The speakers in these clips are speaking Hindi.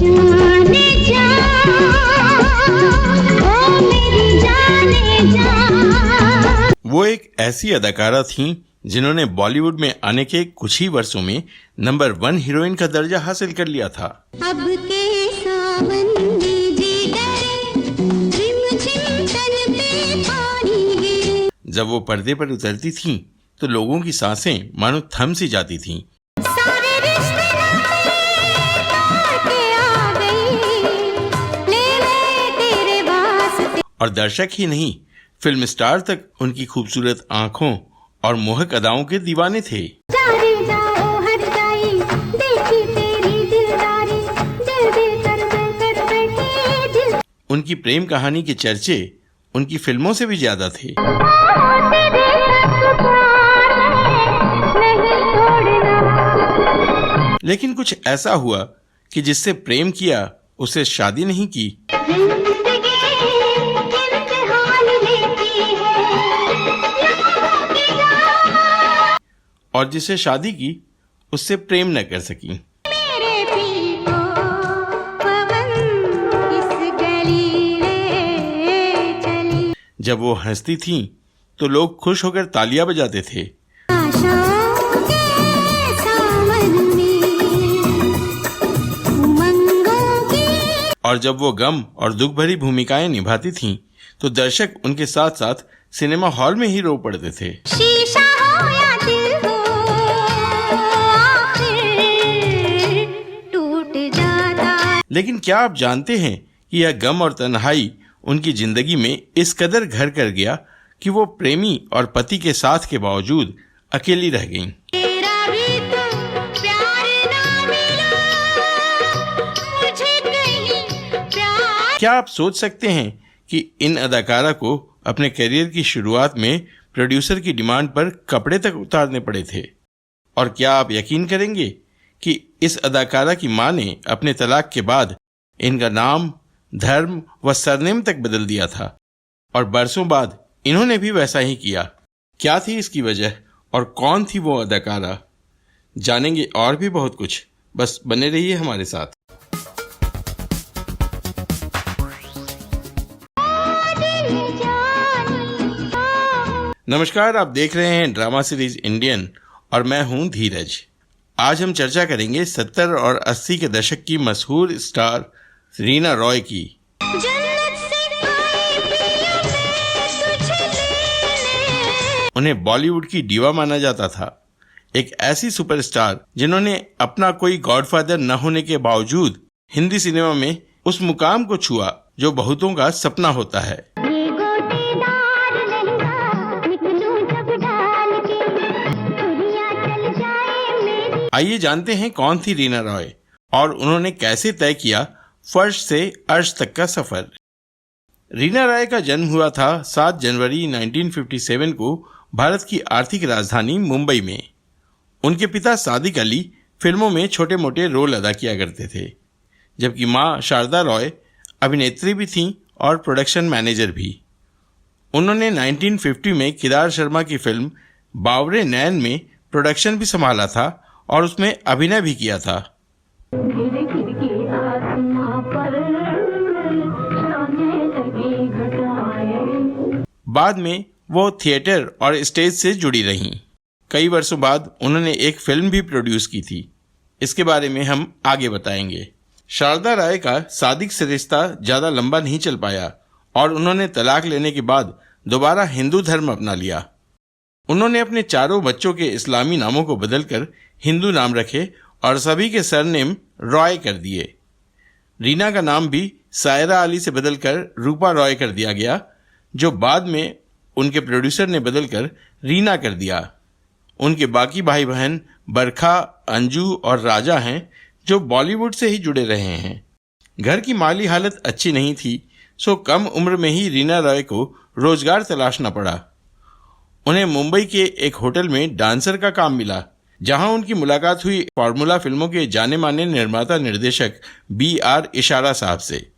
जाने जा, ओ मेरी जाने जा। वो एक ऐसी अदाकारा थीं जिन्होंने बॉलीवुड में आने के कुछ ही वर्षों में नंबर 1 हीरोइन का दर्जा हासिल कर लिया था। अब के सावन में जिगर, रिमझिम तन पे पानी गिरे। जब वो पर्दे पर उतरती थीं, तो लोगों की सांसें मानो थम सी जाती थीं। सारे रिश्ते के आ गई, ले ले तेरे वास्ते। और दर्शक ही नहीं, फिल्म स्टार तक उनकी खूबसूरत आंखों और मोहक अदाओं के दीवाने थे। जाने जाओ हर जाई, देखी तेरी दिलदारी, दिल दिल कर बैठे दिल। उनकी प्रेम कहानी के चर्चे उनकी फिल्मों से भी ज्यादा थे। तेरे साथ प्यार है, नहीं छोड़ना। लेकिन कुछ ऐसा हुआ कि जिससे प्रेम किया उससे शादी नहीं की, जिंदगी इम्तिहान लेती है, लम्हों की राह। और जिसे शादी की उससे प्रेम न कर सकी। मेरे पी को पवन इस गली ले चली। जब वो हंसती थीं, तो लोग खुश होकर तालियां बजाते थे। आशाओं के सावन में उमंगों की। और जब वो गम और दुख भरी भूमिकाएं निभाती थीं, तो दर्शक उनके साथ साथ सिनेमा हॉल में ही रो पड़ते थे। शीशा हो या दिल हो, आखिर टूट जाता। लेकिन क्या आप जानते हैं कि यह गम और तन्हाई उनकी जिंदगी में इस कदर घर कर गया कि वो प्रेमी और पति के साथ के बावजूद अकेली रह गईं। तेरा भी तो प्यार ना मिला, मुझे कहीं प्यार। क्या आप सोच सकते हैं कि इन अदाकारा को अपने करियर की शुरुआत में प्रोड्यूसर की डिमांड पर कपड़े तक उतारने पड़े थे? और क्या आप यकीन करेंगे कि इस अदाकारा की मां ने अपने तलाक के बाद इनका नाम, धर्म व सरनेम तक बदल दिया था, और बरसों बाद इन्होंने भी वैसा ही किया। क्या थी इसकी वजह और कौन थी वो अदाकारा? जानेंगे और भी बहुत कुछ, बस बने रहिए हमारे साथ। नमस्कार, आप देख रहे हैं ड्रामा सीरीज इंडियन और मैं हूं धीरज। आज हम चर्चा करेंगे 70 और 80 के दशक की मशहूर स्टार रीना रॉय की। जन्नत से आए पिया मैं तुझे लेने। उन्हें बॉलीवुड की डीवा माना जाता था, एक ऐसी सुपरस्टार जिन्होंने अपना कोई गॉडफादर न होने के बावजूद हिंदी सिनेमा में उस मुकाम को छुआ जो बहुतों का सपना होता है। ये गोटेदार लहंगा निकलूं जब डाल के, दुनिया चल जाए मेरी। आइए जानते हैं कौन थी रीना रॉय और उन्होंने कैसे तय किया फर्श से अर्श तक का सफर। रीना रॉय का जन्म हुआ था 7 जनवरी 1957 को भारत की आर्थिक राजधानी मुंबई में। उनके पिता सादिक अली फिल्मों में छोटे मोटे रोल अदा किया करते थे, जबकि मां शारदा रॉय अभिनेत्री भी थीं और प्रोडक्शन मैनेजर भी। उन्होंने 1950 में किदार शर्मा की फिल्म बावरे नैन में प्रोडक्शन भी संभाला था और उसमें अभिनय भी किया था। बाद में वो थिएटर और स्टेज से जुड़ी रहीं। कई वर्षों बाद उन्होंने एक फिल्म भी प्रोड्यूस की थी, इसके बारे में हम आगे बताएंगे। शारदा रॉय का सादिक से रिश्ता ज्यादा लंबा नहीं चल पाया और उन्होंने तलाक लेने के बाद दोबारा हिंदू धर्म अपना लिया। उन्होंने अपने चारों बच्चों के इस्लामी नामों को बदलकर हिंदू नाम रखे और सभी के सरनेम रॉय कर दिए। रीना का नाम भी सायरा अली से बदलकर रूपा रॉय कर दिया गया, जो बाद में उनके प्रोड्यूसर ने बदलकर रीना कर दिया। उनके बाकी भाई बहन बरखा, अंजू और राजा हैं, जो बॉलीवुड से ही जुड़े रहे हैं। घर की माली हालत अच्छी नहीं थी, सो कम उम्र में ही रीना रॉय को रोजगार तलाशना पड़ा। उन्हें मुंबई के एक होटल में डांसर का काम मिला, जहां उनकी मुलाकात हुई फॉर्मूला फिल्मों के जाने माने निर्माता निर्देशक BR इशारा साहब से।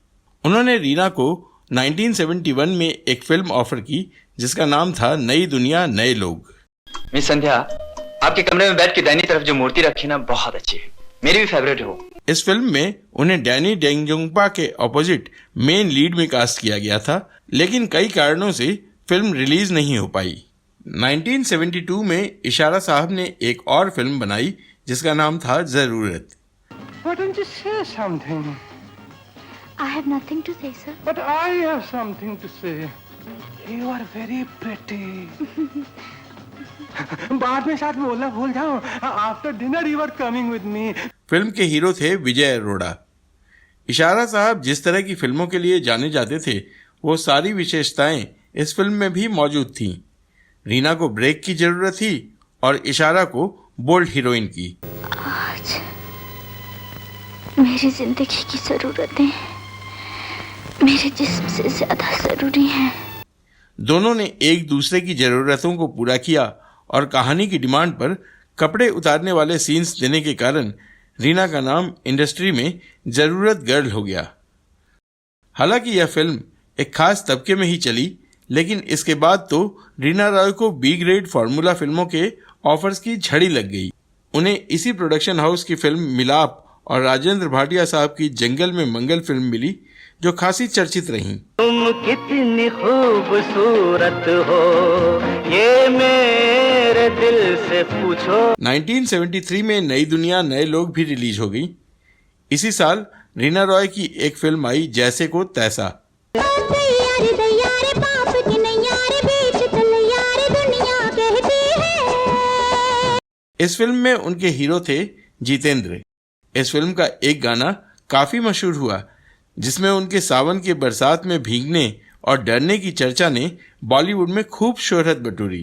उन्होंने रीना को 1971 में एक फिल्म ऑफर की जिसका नाम था नई दुनिया नए लोग। मिस संध्या, आपके कमरे में बैठ के दाहिनी तरफ जो मूर्ति रखी ना, बहुत अच्छी है। मेरी भी फेवरेट है वो। इस फिल्म में उन्हें डैनी डेंगजोंगपा के ऑपोजिट मेन लीड में कास्ट किया गया था, लेकिन कई कारणों से फिल्म रिलीज नहीं हो पाई। 1972 में इशारा साहब ने एक और फिल्म बनाई जिसका नाम था जरूरत। Why don't you say something? I have nothing to say, sir. But I have something to say. You are very pretty. बाद में साथ बोलना भूल जाओ। After dinner you are coming with me. Film के हीरो थे विजय अरोड़ा। इशारा साहब जिस तरह की फिल्मों के लिए जाने जाते थे वो सारी विशेषताएं इस फिल्म में भी मौजूद थीं। रीना को ब्रेक की जरूरत थी और इशारा को बोल्ड हीरोइन की। आज मेरी जिंदगी की जरूरतें मेरे जिस्म से ज्यादा जरूरी हैं। दोनों ने एक दूसरे की जरूरतों को पूरा किया और कहानी की डिमांड पर कपड़े उतारने वाले सीन्स देने के कारण रीना का नाम इंडस्ट्री में जरूरत गर्ल हो गया। हालांकि यह फिल्म एक खास तबके में ही चली, लेकिन इसके बाद तो रीना रॉय को बी ग्रेड फार्मूला फिल्मों के ऑफर्स की झड़ी लग गई। उन्हें इसी प्रोडक्शन हाउस की फिल्म मिलाप और राजेंद्र भाटिया साहब की जंगल में मंगल फिल्म मिली जो खासी चर्चित रहीं। तुम कितनी खूबसूरत हो ये मेरे दिल से पूछो। 1973 में नई दुनिया नए लोग भी रिलीज हो गई। इसी साल रीना रॉय की एक फिल्म आई जैसे को तैसा। इस फिल्म में उनके हीरो थे जितेंद्र। इस फिल्म का एक गाना काफी मशहूर हुआ जिसमें उनके सावन के बरसात में भीगने और डरने की चर्चा ने बॉलीवुड में खूब शोहरत बटोरी।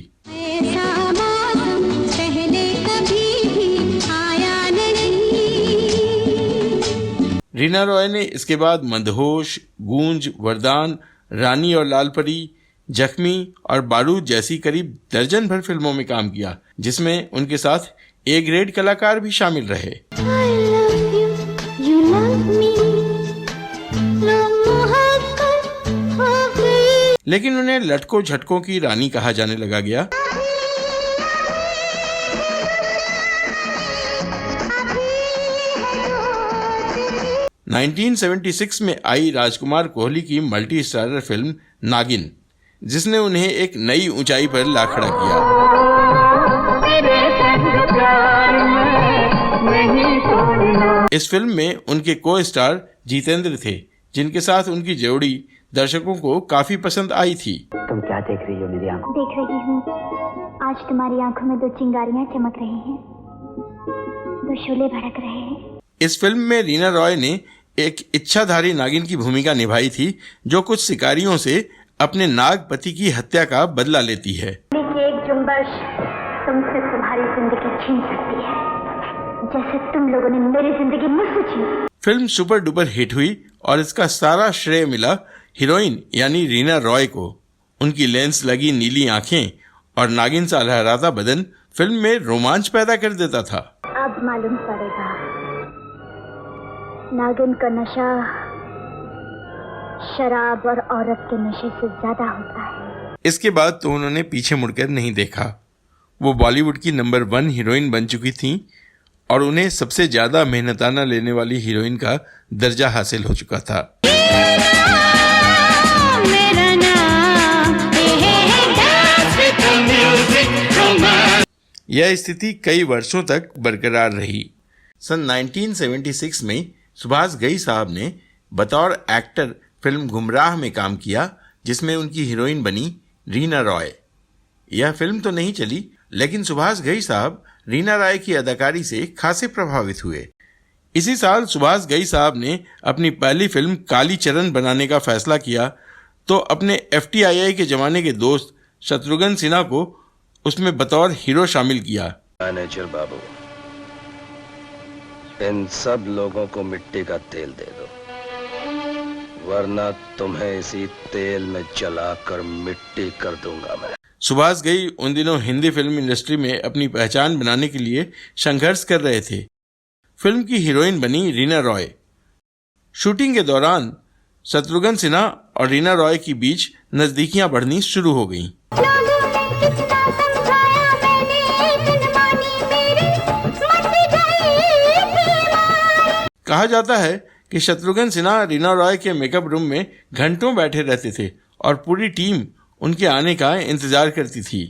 रीना रॉय ने इसके बाद मंदहोश, गूंज, वरदान, रानी और लाल परी, जख्मी और बारूद जैसी करीब दर्जन भर फिल्मों में काम किया, जिसमें उनके साथ ए ग्रेड कलाकार भी शामिल रहे। लेकिन उन्हें लटकों झटकों की रानी कहा जाने लगा गया। नाइनटीन 1976 में आई राजकुमार कोहली की मल्टी स्टारर फिल्म नागिन, जिसने उन्हें एक नई ऊंचाई पर ला खड़ा किया। इस फिल्म में उनके को स्टार जितेंद्र थे, जिनके साथ उनकी जोड़ी दर्शकों को काफी पसंद आई थी। तुम क्या देख रही हो मेरी आंखों? देख रही हूँ आज तुम्हारी आंखों में दो चिंगारियां चमक रही हैं, दो शोले भड़क रहे हैं। इस फिल्म में रीना रॉय ने एक इच्छाधारी नागिन की भूमिका निभाई थी जो कुछ शिकारियों से अपने नागपति की हत्या का बदला लेती है। एक जुम्बश तुमसे तुम्हारी जिंदगी छीन सकती है, जैसे तुम लोगों ने मेरी जिंदगी मुझसे छीनी। फिल्म सुपर डुपर हिट हुई और इसका सारा श्रेय मिला हीरोइन यानी रीना रॉय को। उनकी लेंस लगी नीली आंखें और नागिन सा लहराता बदन फिल्म में रोमांच पैदा कर देता था। अब मालूम पड़ेगा नागिन का नशा शराब और औरत के नशे से ज्यादा होता है। इसके बाद तो उन्होंने पीछे मुड़कर नहीं देखा। वो बॉलीवुड की नंबर 1 हीरोइन बन चुकी थीं और उन्हें सबसे ज्यादा मेहनताना लेने वाली हीरोइन का दर्जा हासिल हो चुका था। यह स्थिति कई वर्षों तक बरकरार रही। सन 1976 में सुभाष घई साहब ने बतौर एक्टर फिल्म गुमराह में काम किया, जिसमें उनकी हीरोइन बनी रीना रॉय। यह फिल्म तो नहीं चली, लेकिन सुभाष घई साहब रीना रॉय की अदाकारी से खासे प्रभावित हुए। इसी साल सुभाष घई साहब ने अपनी पहली फिल्म काली चरण बनाने का फैसला किया, तो अपने FTII के जमाने के दोस्त शत्रुघ्न सिन्हा को उसमें बतौर हीरो शामिल किया। मैनेजर बाबू, इन सब लोगों को मिट्टी का तेल दे दो, वरना तुम्हें इसी तेल में जलाकर मिट्टी कर दूंगा मैं। सुभाष घई उन दिनों हिंदी फिल्म इंडस्ट्री में अपनी पहचान बनाने के लिए संघर्ष कर रहे थे। फिल्म की हीरोइन बनी रीना रॉय। शूटिंग के दौरान शत्रुघ्न सिन्हा और रीना रॉय के बीच नजदीकियां बढ़नी शुरू हो गईं। कहा जाता है कि शत्रुघ्न सिन्हा रीना रॉय के मेकअप रूम में घंटों बैठे रहते थे और पूरी टीम उनके आने का इंतजार करती थी।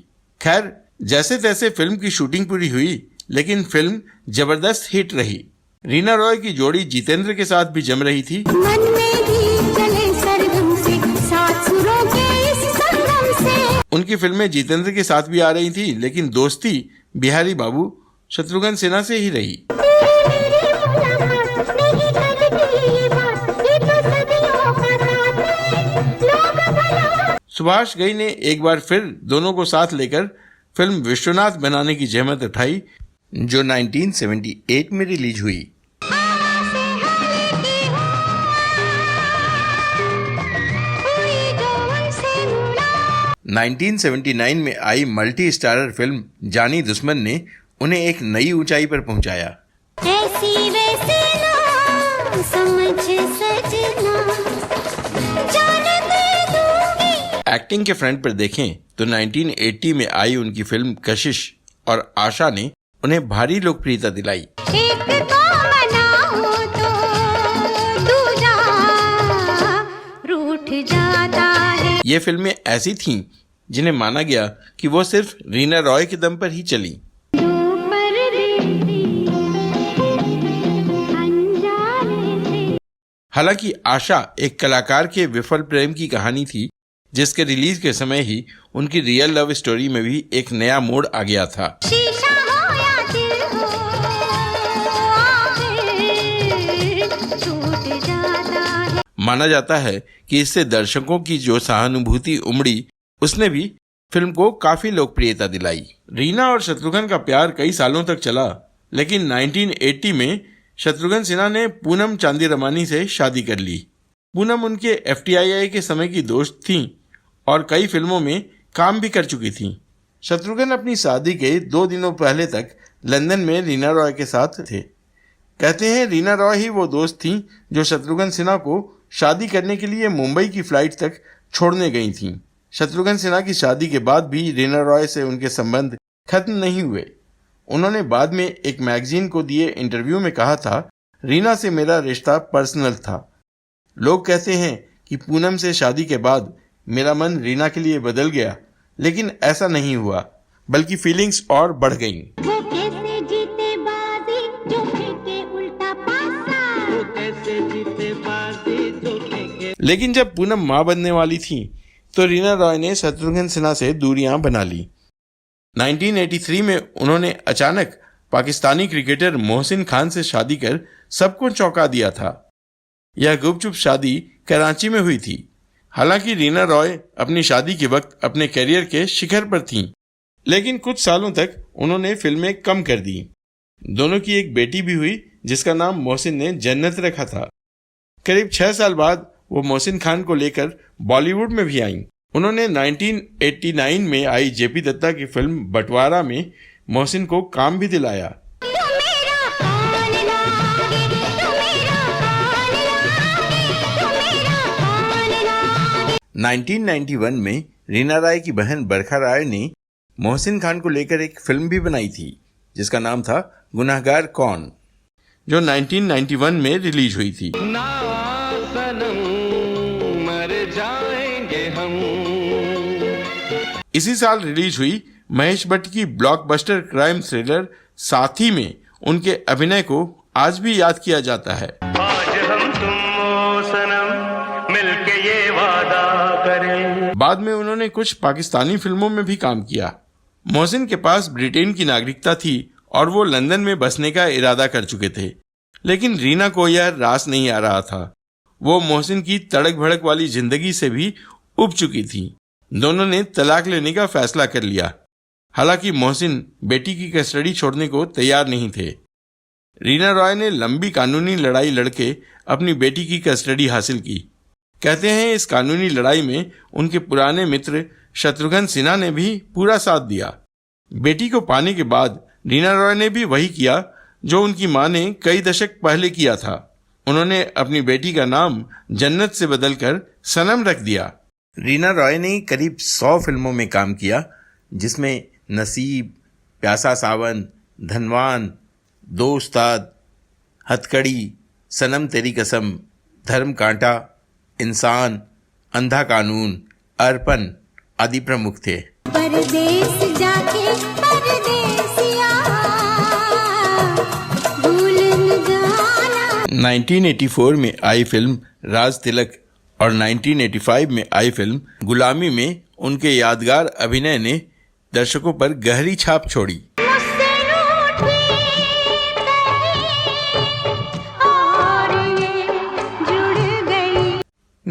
खैर, जैसे तैसे फिल्म की शूटिंग पूरी हुई, लेकिन फिल्म जबरदस्त हिट रही। रीना रॉय की जोड़ी जितेंद्र के साथ भी जम रही थी। मन में भी चले सरगम से, सात सुरों के इस संगम से। उनकी फिल्में जितेंद्र के साथ भी आ रही थी, लेकिन दोस्ती बिहारी बाबू शत्रुघ्न सिन्हा से ही रही। सुभाष घई ने एक बार फिर दोनों को साथ लेकर फिल्म विश्वनाथ बनाने की जहमत उठाई, जो 1978 में रिलीज हुई। 1979 में आई मल्टी स्टारर फिल्म जानी दुश्मन ने उन्हें एक नई ऊंचाई पर पहुंचाया। ऐसी वैसी ना समझ सजना, जान दे दूंगी। एक्टिंग के फ्रंट पर देखें तो 1980 में आई उनकी फिल्म कशिश और आशा ने उन्हें भारी लोकप्रियता दिलाई। एक को मनाओ तो दूजा रूठ जाता है। ये फिल्में ऐसी थीं जिन्हें माना गया कि वो सिर्फ रीना रॉय के दम पर ही चली। हालांकि आशा एक कलाकार के विफल प्रेम की कहानी थी, जिसके रिलीज के समय ही उनकी रियल लव स्टोरी में भी एक नया मोड़ आ गया था। शीशा हो या दिल हो, आखिर टूट जाता है। माना जाता है कि इससे दर्शकों की जो सहानुभूति उमड़ी, उसने भी फिल्म को काफी लोकप्रियता दिलाई। रीना और शत्रुघ्न का प्यार कई सालों तक चला, लेकिन 1980 में शत्रुघ्न सिन्हा ने पूनम चांदीरमानी से शादी कर ली। पूनम उनके FTII के समय की दोस्त थीं और कई फिल्मों में काम भी कर चुकी थीं। शत्रुघ्न अपनी शादी के 2 दिनों पहले तक लंदन में रीना रॉय के साथ थे। कहते हैं रीना रॉय ही वो दोस्त थीं जो शत्रुघ्न सिन्हा को शादी करने के लिए मुंबई की फ्लाइट तक छोड़ने गई थीं। शत्रुघ्न सिन्हा की शादी के बाद भी रीना रॉय से उनके संबंध खत्म नहीं हुए। उन्होंने बाद में एक मैगजीन को दिए इंटरव्यू में कहा था, रीना से मेरा रिश्ता पर्सनल था। लोग कहते हैं कि पूनम से शादी के बाद मेरा मन रीना के लिए बदल गया, लेकिन ऐसा नहीं हुआ, बल्कि फीलिंग्स और बढ़ गईं। वो कैसे जीते बाजी जो फेंके उल्टा पासा, वो कैसे जीते बाजी जो फेंके। लेकिन जब पूनम मां बनने वाली थी तो रीना रॉय ने शत्रुघ्न सिन्हा से दूरियां बना ली। 1983 में उन्होंने अचानक पाकिस्तानी क्रिकेटर मोहसिन खान से शादी कर सबको चौंका दिया था। यह गुपचुप शादी कराची में हुई थी। हालांकि रीना रॉय अपनी शादी के वक्त अपने करियर के शिखर पर थीं, लेकिन कुछ सालों तक उन्होंने फिल्में कम कर दी। दोनों की एक बेटी भी हुई जिसका नाम मोहसिन ने जन्नत रखा था। करीब 6 साल बाद वो मोहसिन खान को लेकर बॉलीवुड में भी आईं। उन्होंने 1989 में आई JP दत्ता की फिल्म बंटवारा में मोहसिन को काम भी दिलाया। 1991 में रीना रॉय की बहन बरखा रॉय ने मोहसिन खान को लेकर एक फिल्म भी बनाई थी जिसका नाम था गुनाहगार कौन, जो 1991 में रिलीज हुई थी। ना सनम मर जाएंगे हम। इसी साल रिलीज हुई महेश भट्ट की ब्लॉकबस्टर क्राइम थ्रिलर साथी में उनके अभिनय को आज भी याद किया जाता है। आज हम तुम ओ सनम मिलके ये वादा करें। बाद में उन्होंने कुछ पाकिस्तानी फिल्मों में भी काम किया। मोहसिन के पास ब्रिटेन की नागरिकता थी और वो लंदन में बसने का इरादा कर चुके थे, लेकिन रीना को यह रास नहीं आ रहा था। वो मोहसिन की तड़क भड़क वाली जिंदगी से भी उब चुकी थी। दोनों ने तलाक लेने का फैसला कर लिया। हालांकि मोहसिन बेटी की कस्टडी छोड़ने को तैयार नहीं थे। रीना रॉय ने लंबी कानूनी लड़ाई लड़के अपनी बेटी की कस्टडी हासिल की। कहते हैं इस कानूनी लड़ाई में उनके पुराने मित्र शत्रुघ्न सिन्हा ने भी पूरा साथ दिया। बेटी को पाने के बाद रीना रॉय ने भी वही किया जो उनकी मां ने कई दशक पहले किया था। उन्होंने अपनी बेटी का नाम जन्नत से बदलकर सनम रख दिया। रीना रॉय ने करीब 100 फिल्मों में काम किया, जिसमें नसीब, प्यासा सावन, धनवान, दो उस्ताद, हथकड़ी, सनम तेरी कसम, धर्म कांटा, इंसान, अंधा कानून, अर्पण आदि प्रमुख थे। परदेस जाके परदेसिया भूल न जाना। 1984 में आई फिल्म राज तिलक और 1985 में आई फिल्म गुलामी में उनके यादगार अभिनय ने दर्शकों पर गहरी छाप छोड़ी। मुझसे रूठी और ये जुड़ गई।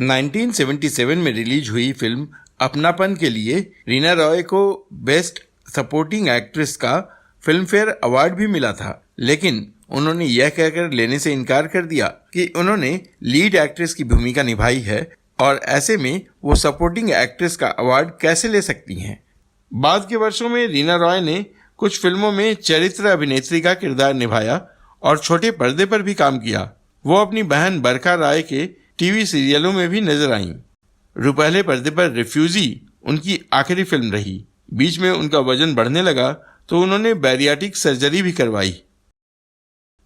1977 में रिलीज हुई फिल्म अपनापन के लिए रीना रॉय को बेस्ट सपोर्टिंग एक्ट्रेस का फिल्म फेयर अवार्ड भी मिला था, लेकिन उन्होंने यह कहकर लेने से इनकार कर दिया कि उन्होंने लीड एक्ट्रेस की भूमिका निभाई है और ऐसे में वो सपोर्टिंग एक्ट्रेस का अवार्ड कैसे ले सकती हैं। बाद के वर्षों में रीना रॉय ने कुछ फिल्मों में चरित्र अभिनेत्री का किरदार निभाया और छोटे पर्दे पर भी काम किया। वो अपनी बहन बरखा राय के टीवी सीरियलों में भी नजर आईं। रुपहले पर्दे पर रिफ्यूजी उनकी आखिरी फिल्म रही। बीच में उनका वजन बढ़ने लगा तो उन्होंने बैरियाटिक सर्जरी भी करवाई।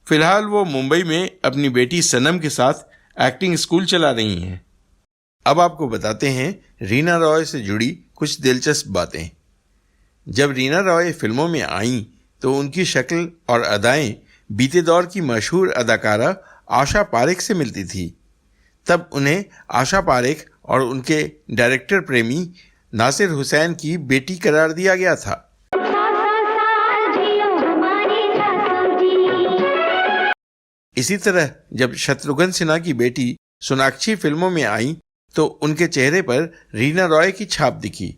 फिलहाल वो मुंबई में अपनी बेटी सनम के साथ एक्टिंग स्कूल चला रही हैं। अब आपको बताते हैं रीना रॉय से जुड़ी कुछ दिलचस्प बातें। जब रीना रॉय फिल्मों में आईं तो उनकी शक्ल और अदाएं बीते दौर की मशहूर अदाकारा आशा पारेख से मिलती थी। तब उन्हें आशा पारेख और उनके डायरेक्टर प्रेमी नासिर हुसैन की बेटी करार दिया गया था। इसी तरह जब शत्रुघ्न सिन्हा की बेटी सोनाक्षी फिल्मों में आई तो उनके चेहरे पर रीना रॉय की छाप दिखी।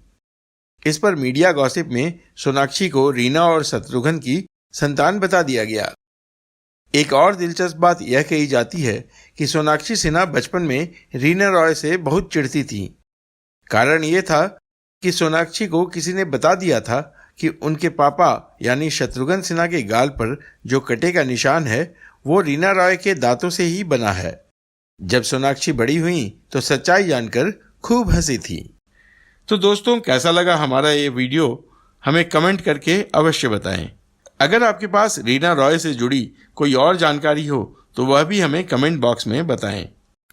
इस पर मीडिया गॉसिप में सोनाक्षी को रीना और शत्रुघ्न की संतान बता दिया गया। एक और दिलचस्प बात यह कही जाती है कि सोनाक्षी सिन्हा बचपन में रीना रॉय से बहुत चिढ़ती थी। कारण ये था कि सोनाक्षी को किसी ने बता दिया था कि उनके पापा यानी शत्रुघ्न सिन्हा के गाल पर जो कटे का निशान है वो रीना रॉय के दांतों से ही बना है। जब सोनाक्षी बड़ी हुई तो सच्चाई जानकर खूब हंसी थी। तो दोस्तों, कैसा लगा हमारा ये वीडियो हमें कमेंट करके अवश्य बताएं। अगर आपके पास रीना रॉय से जुड़ी कोई और जानकारी हो तो वह भी हमें कमेंट बॉक्स में बताएं।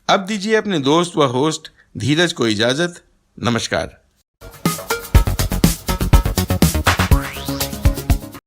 अब दीजिए अपने दोस्त व होस्ट धीरज को इजाजत। नमस्कार।